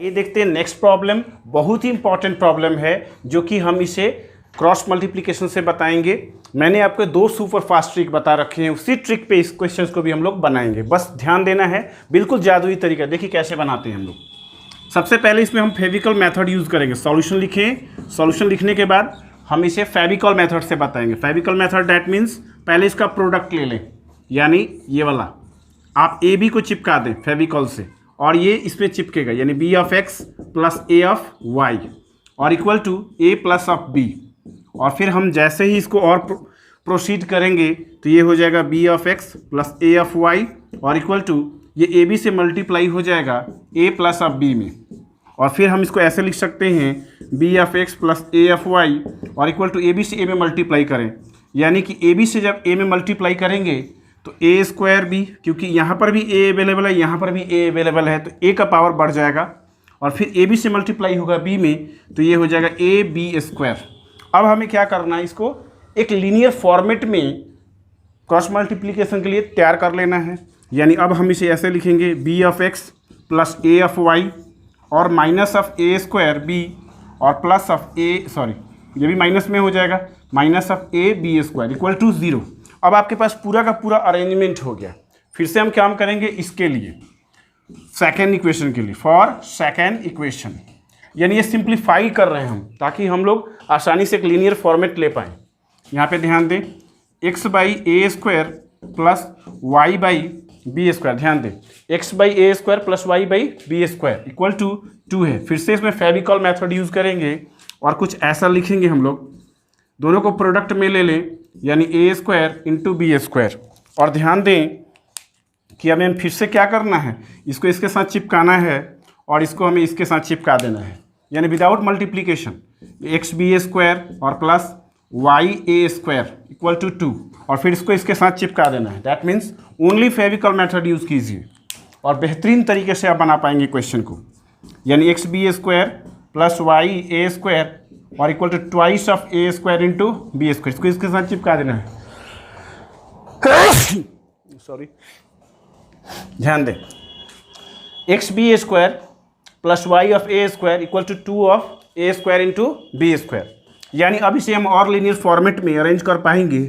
ये देखते हैं नेक्स्ट प्रॉब्लम, बहुत ही इंपॉर्टेंट प्रॉब्लम है जो कि हम इसे क्रॉस मल्टीप्लिकेशन से बताएंगे। मैंने आपको 2 सुपर फास्ट ट्रिक बता रखे हैं, उसी ट्रिक पे इस क्वेश्चंस को भी हम लोग बनाएंगे। बस ध्यान देना है, बिल्कुल जादुई तरीका। देखिए कैसे बनाते हैं हम लोग। सबसे पहले इसमें हम फेविकॉल मेथड यूज़ करेंगे। सॉल्यूशन लिखें, सॉल्यूशन लिखने के बाद हम इसे फेविकॉल मेथड से बताएंगे। फेविकॉल मेथड दैट मीन्स पहले इसका प्रोडक्ट ले लें, यानी ये वाला आप ए बी को चिपका दें फेविकॉल से, और ये इसमें चिपकेगा, यानी B of x plus A of Y और equal to A plus of B. और फिर हम जैसे ही इसको और प्रोसीड करेंगे तो ये हो जाएगा b of x plus A of Y और इक्वल टू ये ए बी से मल्टीप्लाई हो जाएगा ए प्लस ऑफ बी में। और फिर हम इसको ऐसे लिख सकते हैं b of x plus A of Y और इक्वल टू ए बी से ए में मल्टीप्लाई करें, यानी कि ए बी से जब ए में मल्टीप्लाई करेंगे तो ए स्क्वायर बी, क्योंकि यहाँ पर भी ए अवेलेबल है, यहाँ पर भी ए अवेलेबल है, तो ए का पावर बढ़ जाएगा और फिर ए बी से मल्टीप्लाई होगा बी में, तो ये हो जाएगा ए बी स्क्वायर। अब हमें क्या करना है, इसको एक लीनियर फॉर्मेट में क्रॉस मल्टीप्लिकेशन के लिए तैयार कर लेना है। यानी अब हम इसे ऐसे लिखेंगे B of x plus A of Y और minus of A square B और प्लस ऑफ ए, सॉरी ये भी माइनस में हो जाएगा, minus of A B square equal to 0। अब आपके पास पूरा का पूरा अरेंजमेंट हो गया। फिर से हम काम करेंगे इसके लिए, सेकेंड इक्वेशन के लिए, फॉर सेकेंड इक्वेशन, यानी ये सिंप्लीफाई कर रहे हैं हम ताकि हम लोग आसानी से एक लीनियर फॉर्मेट ले पाएँ। यहाँ पे ध्यान दें, x by a square plus y by b square, ध्यान दें x by a square plus y by b square equal to 2 है। फिर से इसमें फेविकॉल मेथड यूज़ करेंगे और कुछ ऐसा लिखेंगे हम लोग, दोनों को प्रोडक्ट में ले लें, यानी ए स्क्वायर इंटू बी स्क्वायर। और ध्यान दें कि हमें फिर से क्या करना है, इसको इसके साथ चिपकाना है और इसको हमें इसके साथ चिपका देना है, यानी without multiplication X B square और plus Y A square equal to 2 और फिर इसको इसके साथ चिपका देना है। That means only Fevicol method use कीजिए और बेहतरीन तरीके से आप बना पाएंगे क्वेश्चन को, यानी X B square plus Y ए स्क्वायर और equal to twice of A square into B square, इसको इसके साथ चिपका देना है। सॉरी, ध्यान दें x B square plus Y of A square equal to 2 of A square into B square, यानी अब इसे हम और लीनियर फॉर्मेट में अरेंज कर पाएंगे।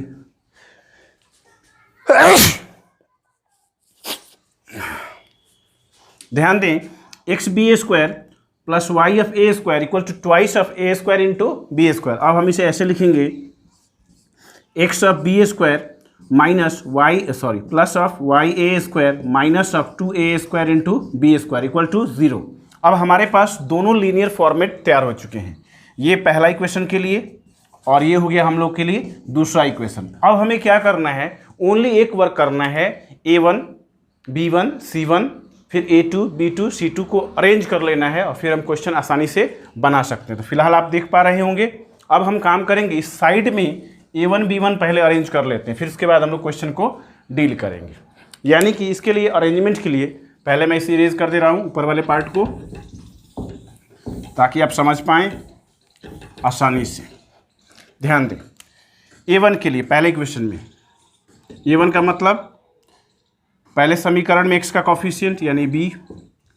ध्यान दें x B square plus Y of A square equal to twice of A square into B square. अब हम इसे ऐसे लिखेंगे x of b square minus y, sorry plus of y A square minus of 2a square into B square equal to 0। अब हमारे पास दोनों linear format तैयार हो चुके हैं, ये पहला इक्वेशन के लिए और ये हो गया हम लोग के लिए दूसरा इक्वेशन। अब हमें क्या करना है, ओनली एक वर्क करना है, a1 b1 c1 फिर a2 b2 c2 को अरेंज कर लेना है और फिर हम क्वेश्चन आसानी से बना सकते हैं। तो फिलहाल आप देख पा रहे होंगे। अब हम काम करेंगे इस साइड में a1 b1 पहले अरेंज कर लेते हैं, फिर इसके बाद हम लोग क्वेश्चन को डील करेंगे। यानी कि इसके लिए अरेंजमेंट के लिए पहले मैं इसे इरेज कर दे रहा हूँ ऊपर वाले पार्ट को, ताकि आप समझ पाएँ आसानी से। ध्यान दें a1 के लिए पहले इक्वेशन में a1 का मतलब पहले समीकरण में x का कॉफिशिएंट यानी b,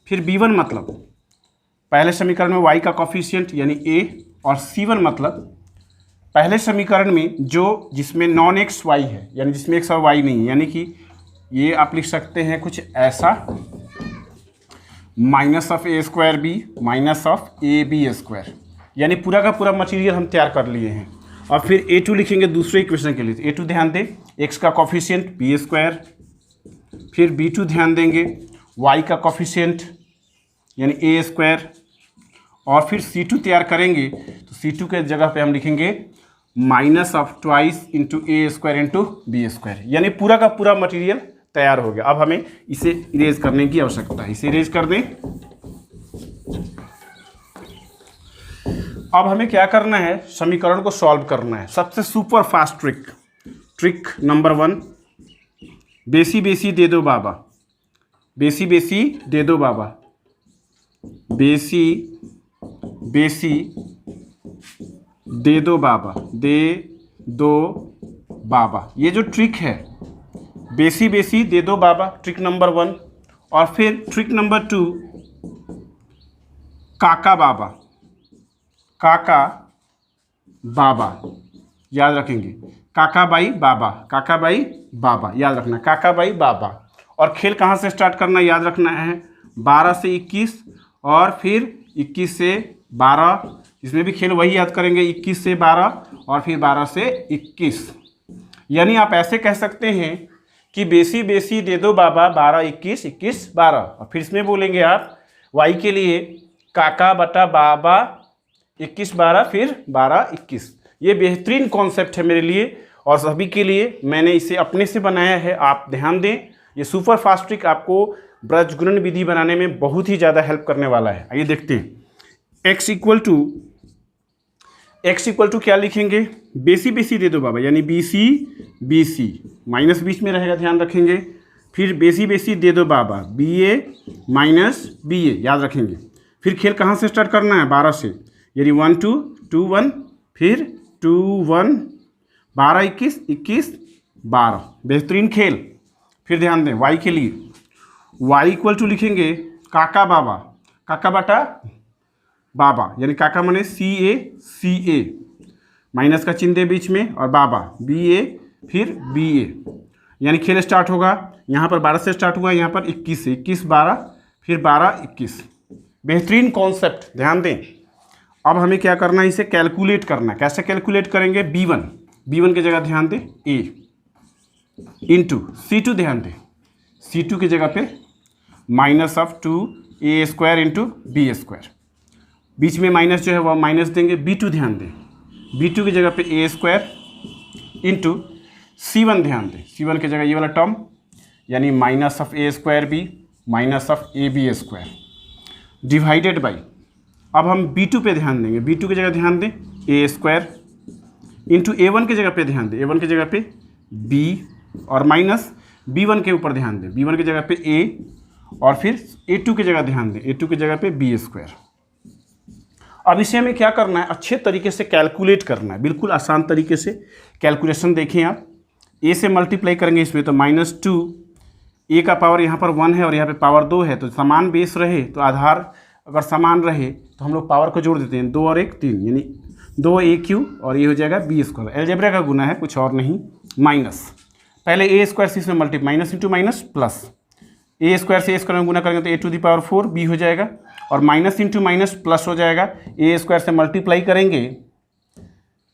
फिर b1 मतलब पहले समीकरण में y का कॉफिशिएंट यानी a, और c1 मतलब पहले समीकरण में जो जिसमें नॉन एक्स वाई है, यानी जिसमें x और y नहीं है, यानी कि ये आप लिख सकते हैं कुछ ऐसा, minus of A square b minus of A B square, यानी पूरा का पूरा मटेरियल हम तैयार कर लिए हैं। और फिर a2 लिखेंगे दूसरे इक्वेशन के लिए। a2 ध्यान दें x का कॉफिशिएंट बी स्क्वायर, फिर b2 ध्यान देंगे y का कॉफिशिएंट यानी ए स्क्वायर, और फिर c2 तैयार करेंगे तो c2 के जगह पे हम लिखेंगे minus of twice into a square into B square, यानी पूरा का पूरा मटेरियल तैयार हो गया। अब हमें इसे इरेज करने की आवश्यकता है, इसे इरेज कर दें। अब हमें क्या करना है, समीकरण को सॉल्व करना है। सबसे सुपर फास्ट ट्रिक नंबर 1, बेसी बेसी दे दो बाबा, बेसी बेसी दे दो बाबा, बेसी बेसी दे दो बाबा, दे दो बाबा, ये जो ट्रिक है बेसी बेसी दे दो बाबा, ट्रिक नंबर 1। और फिर ट्रिक नंबर 2, काका बाबा, काका बाबा याद रखेंगे, काका बाई बाबा, काका बाई बाबा याद रखना, काका बाई बाबा। और खेल कहाँ से स्टार्ट करना याद रखना है, 12 से 21 और फिर 21 से 12, इसमें भी खेल वही याद करेंगे, 21 से 12 और फिर 12 से 21। यानी आप ऐसे कह सकते हैं कि बेसी बेसी दे दो बाबा, 12 21 21 12। और फिर इसमें बोलेंगे आप वाई के लिए काका बटा बाबा 21 12 फिर 12 21। ये बेहतरीन कॉन्सेप्ट है मेरे लिए और सभी के लिए, मैंने इसे अपने से बनाया है, आप ध्यान दें। ये सुपर फास्ट ट्रिक आपको ब्रजगुणन विधि बनाने में बहुत ही ज़्यादा हेल्प करने वाला है। आइए देखते हैं। x इक्वल टू क्या लिखेंगे, बेसी बेसी दे दो बाबा, यानी BC BC माइनस बीच में रहेगा, ध्यान रखेंगे। फिर बेसी बेसी दे दो बाबा, BA माइनस BA याद रखेंगे। फिर खेल कहाँ से स्टार्ट करना है, 12 से, यानी 1 2 2 1 फिर 2 1 12 21 21 12, बेहतरीन खेल। फिर ध्यान दें y के लिए, y इक्वल टू लिखेंगे काका बाबा, काका बटा बाबा, यानी काका माने CA माइनस का चिन्ह दे बीच में और बाबा BA फिर BA, यानी खेल स्टार्ट होगा यहाँ पर 12 से स्टार्ट हुआ, यहाँ पर 21 से, 21 12 फिर 12 21। बेहतरीन कॉन्सेप्ट, ध्यान दें। अब हमें क्या करना है, इसे कैलकुलेट करना है। कैसे कैलकुलेट करेंगे, B1 की जगह ध्यान दें A इंटू C2, ध्यान दें C2 की जगह पे minus of 2A² into B², बीच में माइनस जो है वह माइनस देंगे। B2 ध्यान दें, B2 की जगह पे A² इंटू C1, ध्यान दें C1 की जगह ये वाला टर्म, यानी minus of A² B minus of AB² divided by, अब हम B2 पे ध्यान देंगे, B2 की जगह ध्यान दें A² इंटू A1 की जगह पे ध्यान दें, A1 की जगह पे B और माइनस B1 के ऊपर ध्यान दें, B1 की जगह पे A और फिर A2 की जगह ध्यान दें, A2 की जगह पे B²। अब इसे हमें क्या करना है, अच्छे तरीके से कैलकुलेट करना है, बिल्कुल आसान तरीके से कैलकुलेशन। देखें आप, A से मल्टीप्लाई करेंगे इसमें तो -2, A का पावर यहाँ पर 1 है और यहाँ पे पावर 2 है, तो समान बेस रहे तो आधार अगर समान रहे तो हम लोग पावर को जोड़ देते हैं, 2 और 1 3, यानी 2AQ और ये हो जाएगा B²। अलजेब्रा का गुना है, कुछ और नहीं। माइनस पहले A² से इसमें multiply, minus into minus plus, A² से A² में गुना करेंगे तो A⁴ B हो जाएगा और माइनस इंटू माइनस प्लस हो जाएगा। A² से मल्टीप्लाई करेंगे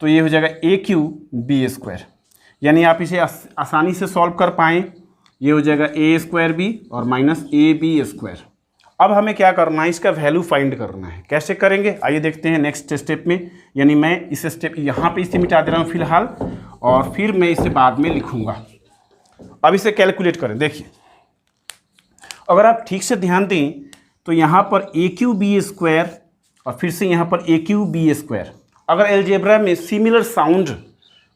तो ये हो जाएगा AQ B², यानी आप इसे आसानी से सॉल्व कर पाएँ। ये हो जाएगा A² B और माइनस AB²। अब हमें क्या करना है, इसका वैल्यू फाइंड करना है। कैसे करेंगे आइए देखते हैं नेक्स्ट स्टेप में। यानी मैं इस स्टेप यहाँ पे इसे मिटा दे रहा हूँ फिलहाल और फिर मैं इसे बाद में लिखूँगा। अब इसे कैलकुलेट करें। देखिए अगर आप ठीक से ध्यान दें तो यहाँ पर AQ B² और फिर से यहाँ पर AQ B², अगर अलजेब्रा में सिमिलर साउंड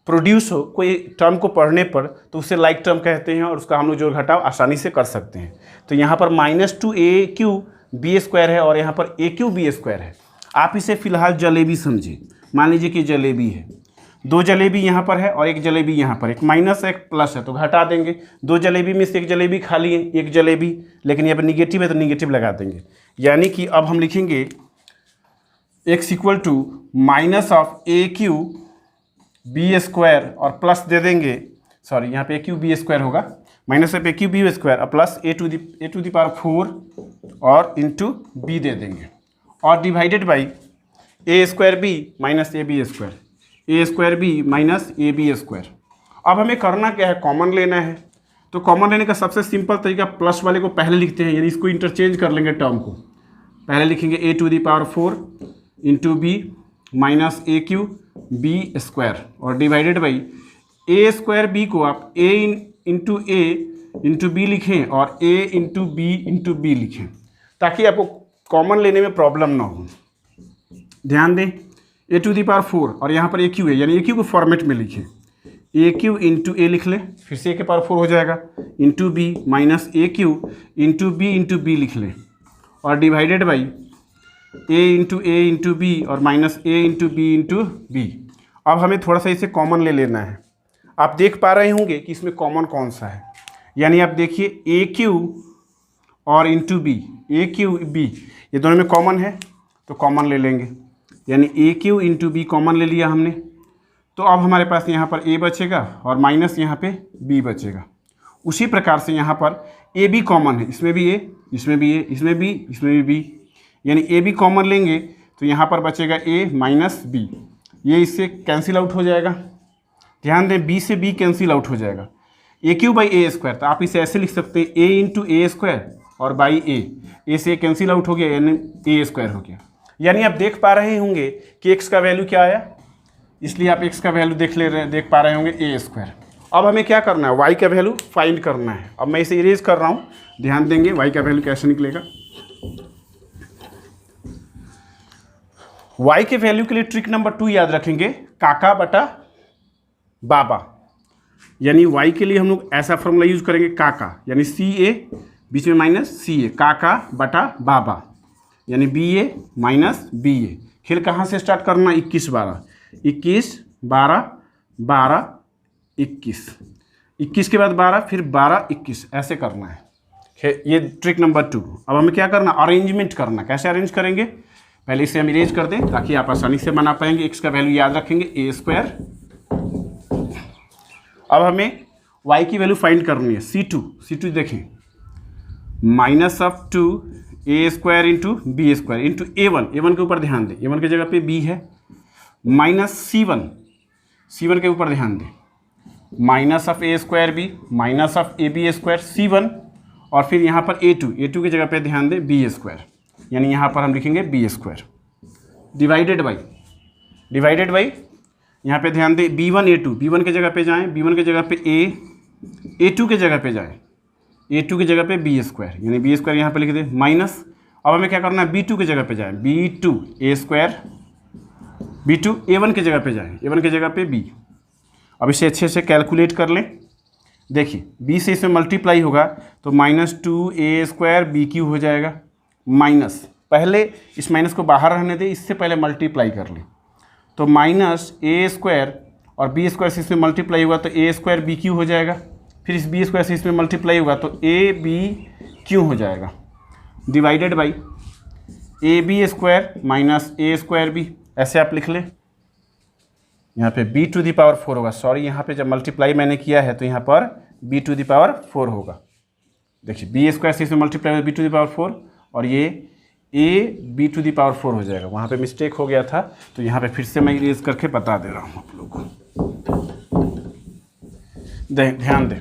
प्रोड्यूस हो कोई टर्म को पढ़ने पर तो उसे लाइक टर्म कहते हैं और उसका हम लोग जोड़ घटाव आसानी से कर सकते हैं। तो यहाँ पर -2AQ B² है और यहाँ पर AQ B² है। आप इसे फिलहाल जलेबी समझिए। मान लीजिए कि जलेबी है, 2 जलेबी यहाँ पर है और 1 जलेबी यहाँ पर, एक माइनस एक प्लस है तो घटा देंगे। 2 जलेबी में से 1 जलेबी खाली है, 1 जलेबी, लेकिन यहाँ पर निगेटिव है तो निगेटिव लगा देंगे। यानी कि अब हम लिखेंगे x equal to minus of AQ B² और प्लस दे देंगे, सॉरी यहाँ पे AQ B² होगा, माइनस ऑफ AQ B² और प्लस A⁴ और इंटू B दे देंगे और divided by A² B minus AB², A² B minus AB²। अब हमें करना क्या है, कॉमन लेना है। तो कॉमन लेने का सबसे सिंपल तरीका, प्लस वाले को पहले लिखते हैं, यानी इसको इंटरचेंज कर लेंगे। टर्म को पहले लिखेंगे A⁴ into B minus AQ B² और डिवाइडेड बाई A² B को आप A into A into B लिखें और A into B into B लिखें, ताकि आपको कॉमन लेने में प्रॉब्लम ना हो। ध्यान दें A⁴ और यहाँ पर AQ है, यानी AQ को फॉर्मेट में लिखें, AQ इंटू A लिख लें, फिर से A⁴ हो जाएगा, into B minus AQ into B लिख लें और divided by A into B और माइनस A इंटू B। अब हमें थोड़ा सा इसे कॉमन ले लेना है। आप देख पा रहे होंगे कि इसमें कॉमन कौन सा है, यानी आप देखिए AQ और इंटू B, AQ B ये दोनों में कॉमन है तो कॉमन ले लेंगे, यानी ए क्यू इंटू बी कॉमन ले लिया हमने। तो अब हमारे पास यहाँ पर ए बचेगा और माइनस यहाँ पे बी बचेगा। उसी प्रकार से यहाँ पर ए बी कॉमन है, इसमें भी ए, इसमें भी ए, इसमें भी, इसमें भी बी, यानी ए बी कॉमन लेंगे तो यहाँ पर बचेगा ए माइनस बी, ये इससे कैंसिल आउट हो जाएगा। ध्यान दें बी से बी कैंसिल आउट हो जाएगा, ए क्यू बाई ए स्क्वायर, तो आप इसे ऐसे लिख सकते हैं ए इंटू ए स्क्वायर और बाई ए से कैंसिल आउट हो गया यानी ए स्क्वायर हो गया। यानी आप देख पा रहे होंगे कि एक्स का वैल्यू क्या आया, इसलिए आप एक्स का वैल्यू देख पा रहे होंगे ए स्क्वायर। अब हमें क्या करना है, वाई का वैल्यू फाइंड करना है। अब मैं इसे इरेज कर रहा हूँ, ध्यान देंगे वाई का वैल्यू कैसे निकलेगा। वाई के वैल्यू के लिए ट्रिक नंबर 2 याद रखेंगे, काका बटा बाबा। यानी वाई के लिए हम लोग ऐसा फॉर्मूला यूज करेंगे, काका यानी सी ए बीच में माइनस सी ए, काका बटा बाबा यानी बी ए माइनस बी ए। खेल कहाँ से स्टार्ट करना, 21 12, 21 12 12 21, 21 के बाद 12, फिर 12 21, ऐसे करना है। ये ट्रिक नंबर 2। अब हमें क्या करना, अरेंजमेंट करना। कैसे अरेंज करेंगे, पहले इसे हम इरेज कर दें ताकि आप आसानी से बना पाएंगे। एक्स का वैल्यू याद रखेंगे ए स्क्वायर। अब हमें वाई की वैल्यू फाइंड करनी है, C2 देखें, minus of 2 a square into B square into a one के ऊपर ध्यान दें, ए1 की जगह पे बी है, माइनस C1 के ऊपर ध्यान दें, minus of A square b minus of A B square C1, और फिर यहाँ पर ए2 की जगह पे ध्यान दें बी स्क्वायर, यानी यहाँ पर हम लिखेंगे बी स्क्वायर डिवाइडेड बाई यहाँ पे ध्यान दें B1 A2 की जगह पे जाएं, B1 की जगह पे A2 की जगह पे जाएं, A2 की जगह पे बी स्क्वायर यानी बी स्क्वायर यहाँ पे लिख दें माइनस। अब हमें क्या करना है, B2 की जगह पे जाएं, B2 A square, B2 A1 की जगह पे जाएं, A1 की जगह पे B। अब इसे अच्छे से कैलकुलेट कर लें। देखिए B से इसमें मल्टीप्लाई होगा तो -2A स्क्वायर BQ हो जाएगा, माइनस, पहले इस माइनस को बाहर रहने दें, इससे पहले मल्टीप्लाई कर लें, तो माइनस ए स्क्वायर और बी स्क्वायर से इसमें मल्टीप्लाई होगा तो ए स्क्वायर बी क्यू हो जाएगा, फिर इस बी स्क्वायर से इसमें मल्टीप्लाई होगा तो ए बी क्यू हो जाएगा, divided by a B square minus a square b, ऐसे आप लिख लें। यहाँ पे b टू दी पावर 4 होगा, सॉरी यहाँ पे जब मल्टीप्लाई मैंने किया है तो यहाँ पर b टू दी पावर 4 होगा। देखिए बी स्क्वायर से इसमें मल्टीप्लाई होगा b टू दी पावर 4 और ये a b to the power 4 हो जाएगा। वहाँ पे मिस्टेक हो गया था तो यहाँ पे फिर से मैं इरेज करके बता दे रहा हूँ आप लोगों को। ध्यान दें,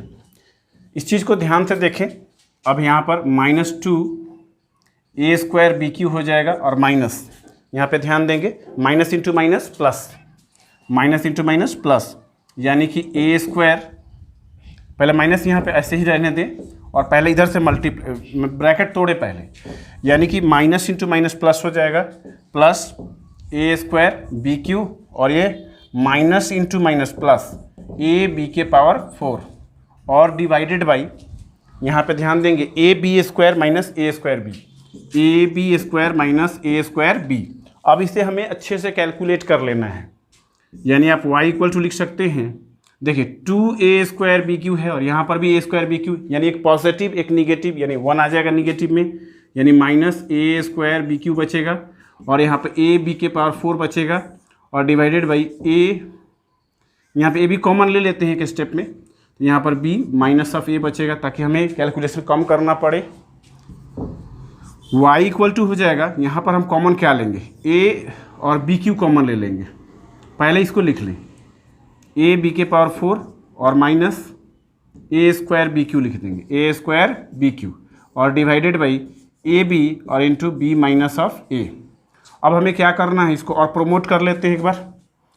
इस चीज़ को ध्यान से देखें। अब यहाँ पर -2 a स्क्वायर बी क्यू हो जाएगा और माइनस, यहाँ पे ध्यान देंगे minus into minus plus, minus into minus plus, यानी कि ए स्क्वायर, पहले माइनस यहाँ पे ऐसे ही रहने दें और पहले इधर से ब्रैकेट तोड़े पहले, यानी कि माइनस इंटू माइनस प्लस हो जाएगा, plus a square b q और ये minus into minus plus a b के पावर 4 और डिवाइडेड बाई, यहाँ पे ध्यान देंगे a B square minus a square b, a B square minus a square b. अब इसे हमें अच्छे से कैलकुलेट कर लेना है, यानी आप y इक्वल टू लिख सकते हैं, देखिए 2a स्क्वायर बी क्यू है और यहाँ पर भी a स्क्वायर बी क्यू, यानी एक पॉजिटिव एक निगेटिव, यानी 1 आ जाएगा निगेटिव में, यानी minus a square b q बचेगा और यहाँ पर a b के पावर 4 बचेगा और डिवाइडेड बाई a, यहाँ पे a भी कॉमन ले लेते हैं एक स्टेप में, तो यहाँ पर b माइनस ऑफ a बचेगा ताकि हमें कैलकुलेशन कम करना पड़े। y इक्वल टू हो जाएगा, यहाँ पर हम कॉमन क्या लेंगे, a और बी क्यू कॉमन ले लेंगे, पहले इसको लिख लें ए बी के पावर 4 और minus a square b Q लिख देंगे, ए स्क्वायर बी क्यू और डिवाइडेड बाई ए बी और इंटू बी माइनस ऑफ ए। अब हमें क्या करना है, इसको और प्रमोट कर लेते हैं एक बार,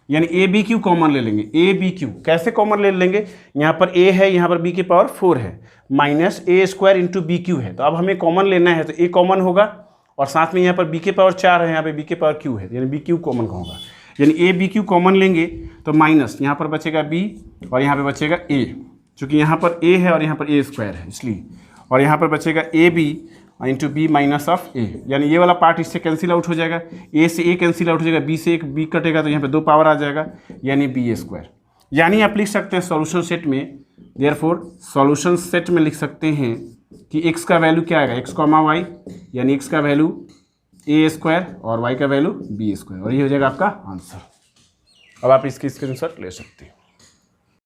यानी ए बी क्यू कॉमन ले लेंगे। ए बी क्यू कैसे कॉमन ले लेंगे, यहाँ पर ए है, यहाँ पर बी के पावर 4 है, minus a square into B Q है, तो अब हमें कॉमन लेना है तो ए कॉमन होगा और साथ में यहाँ पर बी के पावर 4 है, यहाँ पर बी के पावर क्यू है, यानी बी क्यू कॉमन होगा, यानी ए बी क्यू कॉमन लेंगे तो माइनस यहाँ पर बचेगा बी और यहाँ पे बचेगा ए, चूँकि यहाँ पर ए है और यहाँ पर ए स्क्वायर है इसलिए, और यहाँ पर बचेगा A B into B minus of A, यानी ये वाला पार्ट इससे कैंसिल आउट हो जाएगा, ए से ए कैंसिल आउट हो जाएगा, बी से एक बी कटेगा तो यहाँ पे 2 पावर आ जाएगा, यानी बी स्क्वायर। यानी आप लिख सकते हैं सॉल्यूशन सेट में, देयरफॉर सॉल्यूशन सेट में लिख सकते हैं कि एक्स का वैल्यू क्या आएगा, एक्स कॉमा वाई, यानी एक्स का वैल्यू ए स्क्वायर और वाई का वैल्यू बी स्क्वायर, और ये हो जाएगा आपका आंसर। अब आप इसकी स्क्रीनशॉट ले सकते हैं।